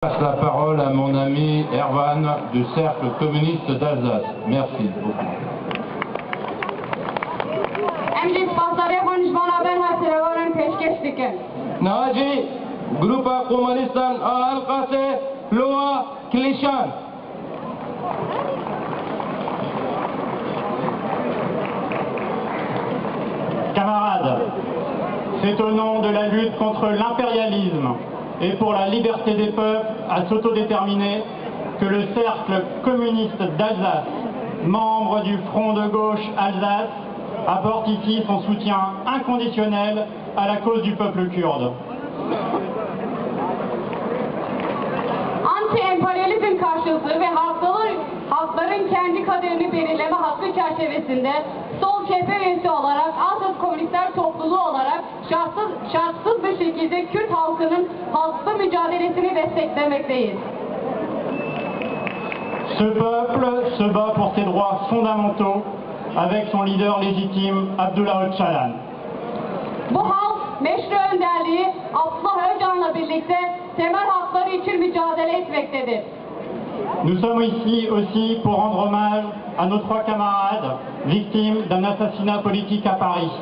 Je passe la parole à mon ami Erwan du Cercle communiste d'Alsace. Merci beaucoup. Naci, Grupa Komunistan Halkası, Loa Klişan. Camarades, c'est au nom de la lutte contre l'impérialisme et pour la liberté des peuples à s'autodéterminer que le Cercle communiste d'Alsace, membre du Front de gauche Alsace, apporte ici son soutien inconditionnel à la cause du peuple kurde. Anti-emperyalizm karşıtı ve halkların kendi kaderini belirleme hakkı çerçevesinde sol cephe üyesi olarak Alsace Komünistler Topluluğu olarak şartsız bir şekilde Kürt halkının haklı mücadelesini desteklemekteyiz. Ce peuple se bat pour ses droits fondamentaux avec son leader légitime Abdullah Öcalan. Bu halk meşru önderliği Abdullah Öcalan'la birlikte temel hakları için mücadele etmektedir. Nous sommes ici aussi pour rendre hommage à nos 3 camarades victimes d'un assassinat politique à Paris.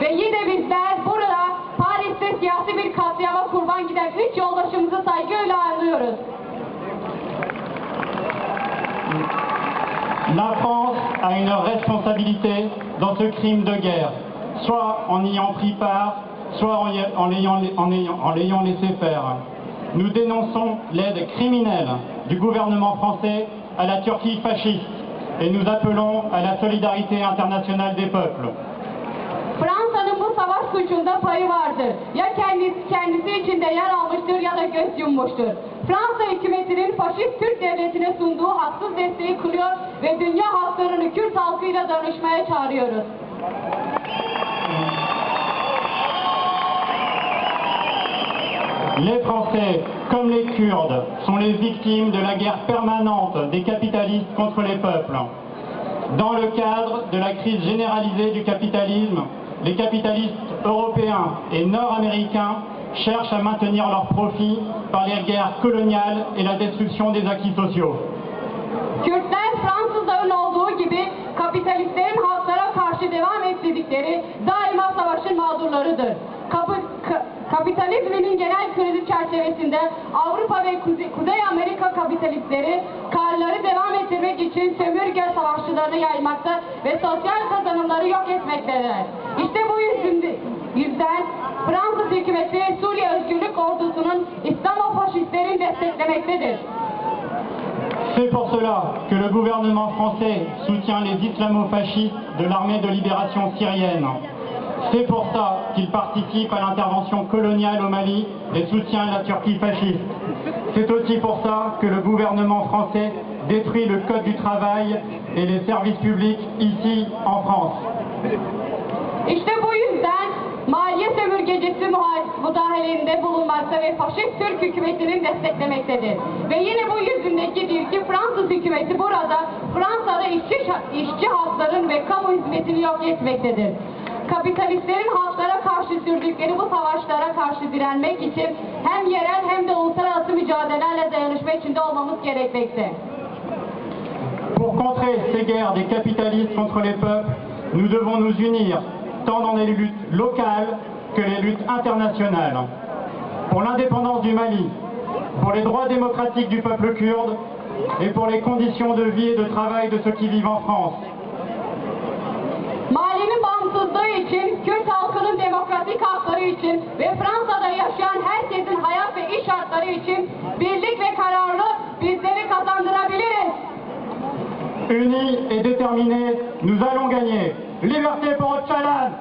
Ve yine bizler burada Paris'te siyasi bir katliama kurban giden 3 yoldaşımızı saygıyla anlıyoruz. La France a une responsabilité dans ce crime de guerre, soit en y ayant pris part, soit en l'ayant laissé faire. Nous dénonçons l'aide criminelle du gouvernement français à la Turquie fasciste et nous appelons à la solidarité internationale des peuples. Fransa'nın bu savaş suçunda payı vardır. Ya kendisi içinde yer almıştır ya da göz yummuştur. Fransa hükümetinin faşist Türk devletine sunduğu haksız desteği kılıyor ve dünya halklarını Kürt halkıyla danışmaya çağırıyoruz. Les Français, comme les Kurdes, sont les victimes de la guerre permanente des capitalistes contre les peuples. Dans le cadre de la crise généralisée du capitalisme, les capitalistes européens et nord-américains cherchent à maintenir leurs profits par les guerres coloniales et la destruction des acquis sociaux. Kürtler Fransızların olduğu gibi kapitalistlerin halklara karşı devam ettirdikleri daima savaşın mağdurlarıdır. Kapitalizmin genel krizi çerçevesinde Avrupa ve Kuzey Amerika kapitalistleri karları devam ettirmek için sömürge savaşçılarını yaymakta ve sosyal kazanımları yok etmektedirler. İşte bu yüzden Fransız hükümeti Suriye Özgürlük Ordusu'nun İslamo-faşistlerini desteklemektedir. C'est pour cela que le gouvernement français soutient les islamo-fascistes de l'armée de libération syrienne. C'est pour ça qu'il participe à l'intervention coloniale au Mali et soutient la Turquie fasciste. C'est aussi pour ça que le gouvernement français détruit le code du travail et les services publics ici en France. İşte bu yüzden maliye sömürgecisi müdahalinde bulunmakta ve faşist Türk hükümetinin desteklemektedir. Ve yine bu yüzündekidir ki Fransız hükümeti burada Fransa'da işçi halkların ve kamu hizmetini yok etmektedir. Kapitalistlerin halklara karşı sürdükleri bu savaşlara karşı direnmek için hem yerel hem de uluslararası mücadelelerle dayanışma içinde olmamız gerekmekte. Pour contrer ces guerres des capitalistes contre les peuples, nous devons nous unir, tant dans les luttes locales que les luttes internationales. Pour l'indépendance du Mali, pour les droits démocratiques du peuple kurde et pour les conditions de vie et de travail de ceux qui vivent en France. Mali'nin bağımsızlığı için, Kürt halkının demokratik hakları için ve Fransa'da yaşayan herkesin hayat ve iş şartları için birlik ve kararlı bizleri kazandırabiliriz. Unis et déterminés, nous allons gagner. Liberté pour Öcalan!